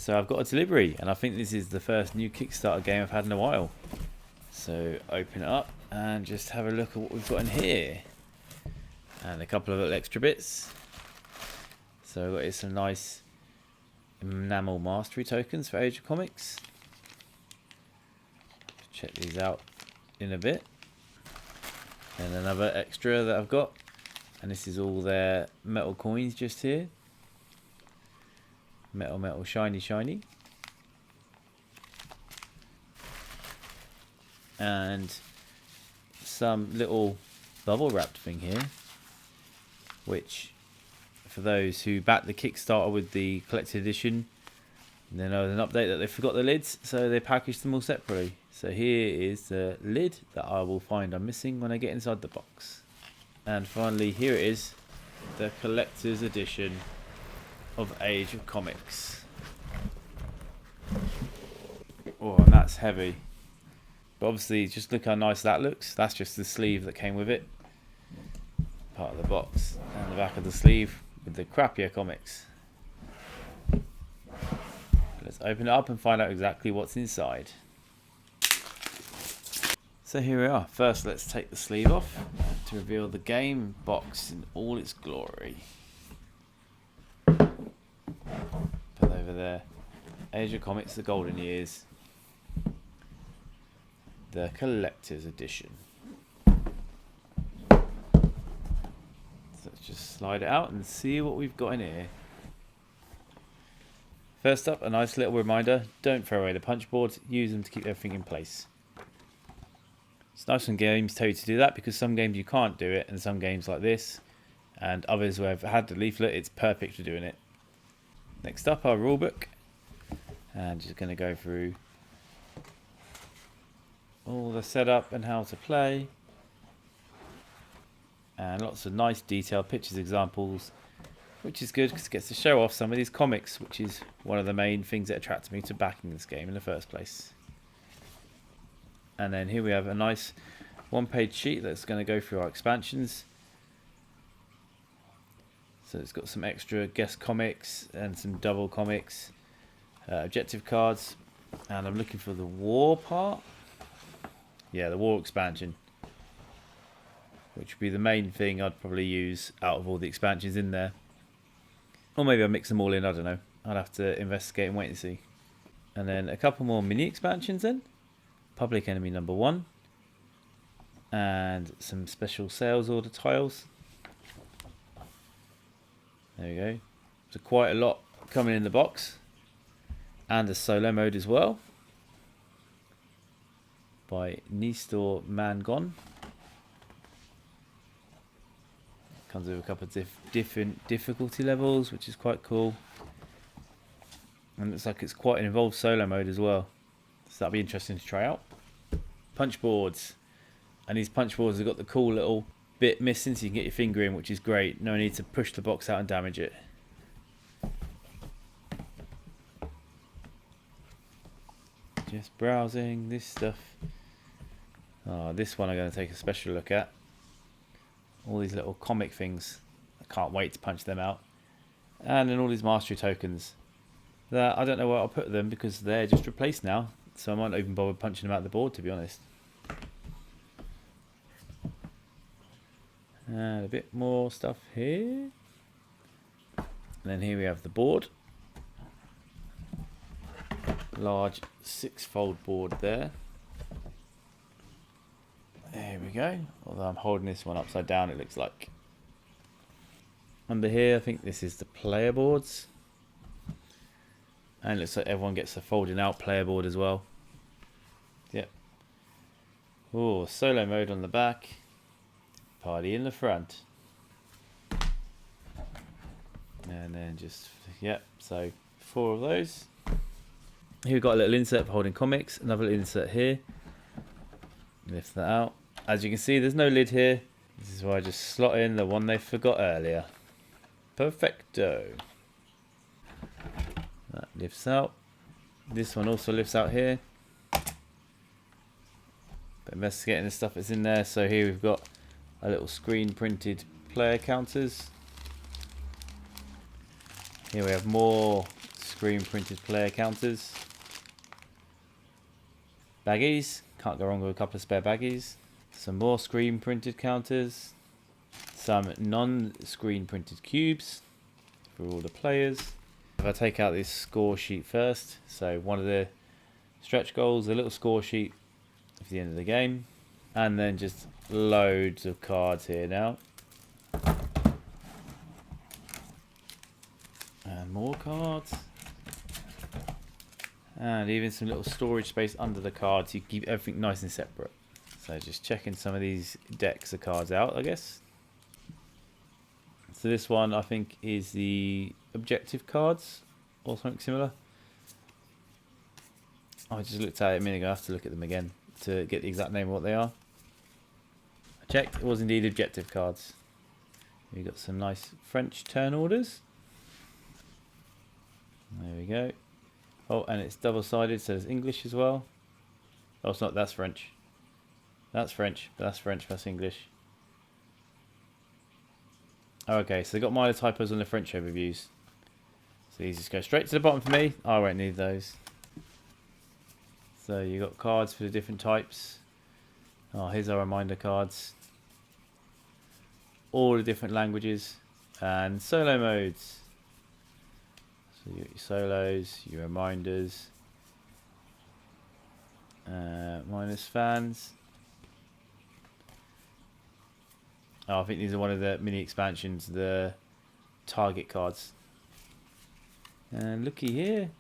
So I've got a delivery, and I think this is the first new Kickstarter game I've had in a while. So open it up and just have a look at what we've got in here. And a couple of little extra bits. So I've got here some nice enamel mastery tokens for Age of Comics. Check these out in a bit. And another extra that I've got. And this is all their metal coins just here. Metal, shiny. And some little bubble wrapped thing here, which for those who backed the Kickstarter with the collected edition, they know there's an update that they forgot the lids, so they packaged them all separately. So here is the lid that I will find I'm missing when I get inside the box. And finally, here it is, the collector's edition of Age of Comics. Oh, and that's heavy. But obviously, just look how nice that looks. That's just the sleeve that came with it. Part of the box. And the back of the sleeve with the crappier comics. Let's open it up and find out exactly what's inside. So here we are. First, let's take the sleeve off to reveal the game box in all its glory. Put over there. Age of Comics, the Golden Years. The Collector's Edition. So let's just slide it out and see what we've got in here. First up, a nice little reminder, don't throw away the punch boards, use them to keep everything in place. It's nice when games tell you to do that, because some games you can't do it, and some games like this, and others where I've had the leaflet, it's perfect for doing it. Next up, our rulebook, and just going to go through all the setup and how to play, and lots of nice detailed pictures, examples, which is good because it gets to show off some of these comics, which is one of the main things that attracted me to backing this game in the first place. And then here we have a nice one-page sheet that's going to go through our expansions. So it's got some extra guest comics and some double comics, objective cards, and I'm looking for the war part. Yeah, the war expansion, which would be the main thing I'd probably use out of all the expansions in there. Or maybe I'll mix them all in, I don't know. I'll have to investigate and wait and see. And then a couple more mini expansions then. Public Enemy number 1. And some special sales order tiles. There we go. So quite a lot coming in the box. And a solo mode as well. By Nestor Mangon. Comes with a couple of different difficulty levels, which is quite cool. And it looks like it's quite an involved solo mode as well. So that'll be interesting to try out. Punch boards. And these punch boards have got the cool little bit missing so you can get your finger in, which is great. No need to push the box out and damage it. Just browsing this stuff. Oh, this one I'm going to take a special look at. All these little comic things. I can't wait to punch them out. And then all these mastery tokens. That I don't know where I'll put them because they're just replaced now. So I might not even bother punching them out the board, to be honest. And a bit more stuff here. And then here we have the board. Large 6-fold board there. There we go. Although I'm holding this one upside down, it looks like. Under here, I think this is the player boards. And it looks like everyone gets a folding out player board as well. Yep. Oh, solo mode on the back. Party in the front. And then just, yep, so 4 of those. Here we've got a little insert for holding comics. Another little insert here. Lift that out. As you can see, there's no lid here. This is why I just slot in the one they forgot earlier. Perfecto. That lifts out. This one also lifts out here. But investigating the stuff that's in there. So here we've got a little screen printed player counters. Here we have more screen printed player counters. Baggies, can't go wrong with a couple of spare baggies. Some more screen printed counters. Some non-screen printed cubes for all the players. If I take out this score sheet first, so one of the stretch goals, a little score sheet for the end of the game, and then just loads of cards here now. And more cards. And even some little storage space under the cards. You keep everything nice and separate. So just checking some of these decks of cards out, I guess. So this one I think is the objective cards or something similar. I just looked at it a minute ago. I have to look at them again to get the exact name of what they are. I checked, it was indeed objective cards. We've got some nice French turn orders. There we go. Oh, and it's double-sided, so there's English as well. Oh, it's not, that's French. That's French, that's English. Oh, okay, so they got minor typos on the French overviews. So these just go straight to the bottom for me. I won't need those. So you got cards for the different types. Oh, here's our reminder cards. All the different languages and solo modes. So you got your solos, your reminders, minus fans. Oh, I think these are one of the mini expansions, the target cards. And looky here,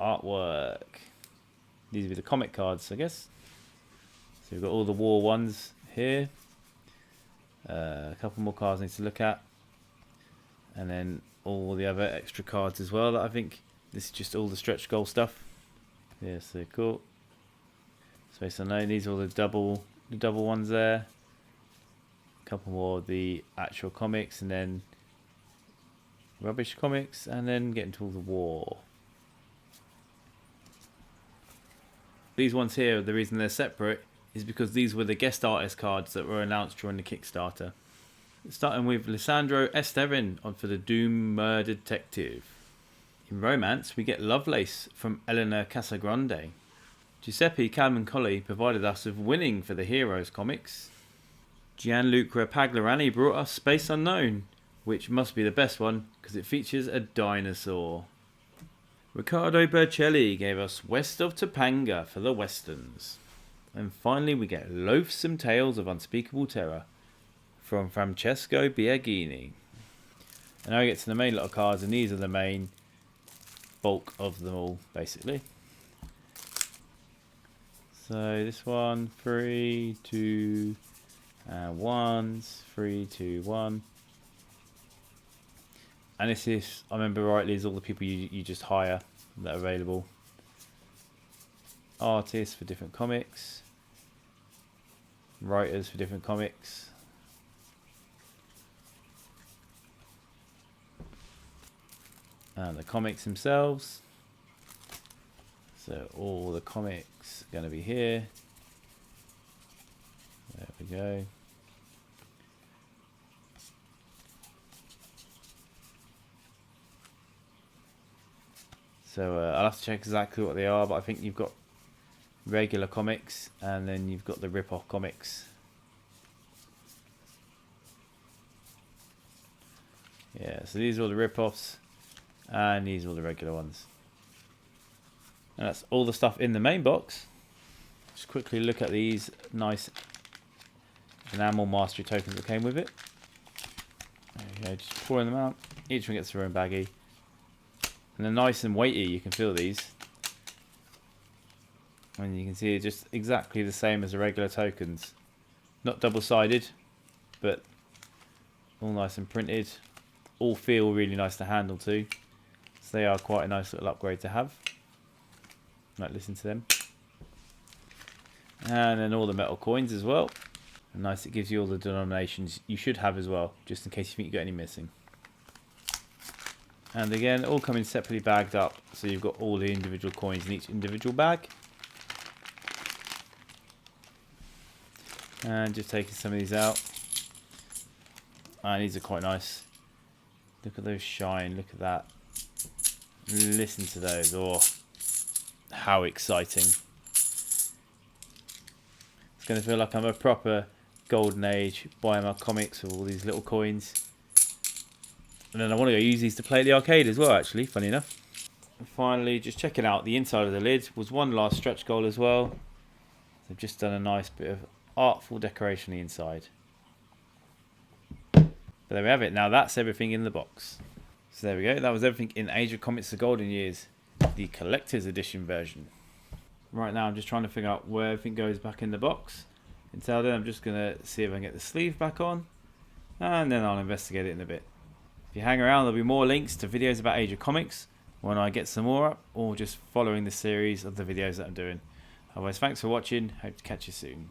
artwork. These would be the comic cards, I guess. So we've got all the war ones here. A couple more cards I need to look at. And then all the other extra cards as well that I think this is just all the stretch goal stuff. Yeah, so cool. Space Unknown, these are all the double ones there. A couple more of the actual comics and then rubbish comics and then get into all the war. These ones here, the reason they're separate is because these were the guest artist cards that were announced during the Kickstarter. Starting with Lissandro Esterin for the Doom Murder Detective. In romance, we get Lovelace from Eleanor Casagrande. Giuseppe Camuncoli provided us with Winning for the Heroes comics. Gianluca Pagliarani brought us Space Unknown, which must be the best one because it features a dinosaur. Riccardo Bercelli gave us West of Topanga for the Westerns. And finally we get Loathsome Tales of Unspeakable Terror from Francesco Biagini. And now we get to the main lot of cards, and these are the main bulk of them all, basically. So this one, 3, 2, 1, 3, 2, 1. And this is, I remember rightly, is all the people you just hire that are available. Artists for different comics. Writers for different comics. And the comics themselves. So all the comics are going to be here. There we go. So I'll have to check exactly what they are, but I think you've got regular comics and then you've got the rip-off comics. Yeah, so these are all the rip-offs and these are all the regular ones. And that's all the stuff in the main box. Just quickly look at these nice enamel mastery tokens that came with it. There you go, just pouring them out. Each one gets their own baggie. And they're nice and weighty, you can feel these. And you can see it's just exactly the same as the regular tokens. Not double-sided, but all nice and printed. All feel really nice to handle too. So they are quite a nice little upgrade to have. Might listen to them. And then all the metal coins as well. And nice, it gives you all the denominations you should have as well, just in case you think you got any missing. And again, all coming separately bagged up, so you've got all the individual coins in each individual bag. And just taking some of these out. And these are quite nice. Look at those shine, look at that. Listen to those. Oh, how exciting. It's going to feel like I'm a proper golden age buying my comics with all these little coins. And then I want to go use these to play at the arcade as well, actually, funny enough. And finally, just checking out the inside of the lid was one last stretch goal as well. They've just done a nice bit of artful decoration on the inside. But there we have it. Now that's everything in the box. So there we go. That was everything in Age of Comics: The Golden Years, the collector's edition version. Right now I'm just trying to figure out where everything goes back in the box. Until then I'm just going to see if I can get the sleeve back on. And then I'll investigate it in a bit. If you hang around, there'll be more links to videos about Age of Comics when I get some more up, or just following the series of the videos that I'm doing. Otherwise, thanks for watching. Hope to catch you soon.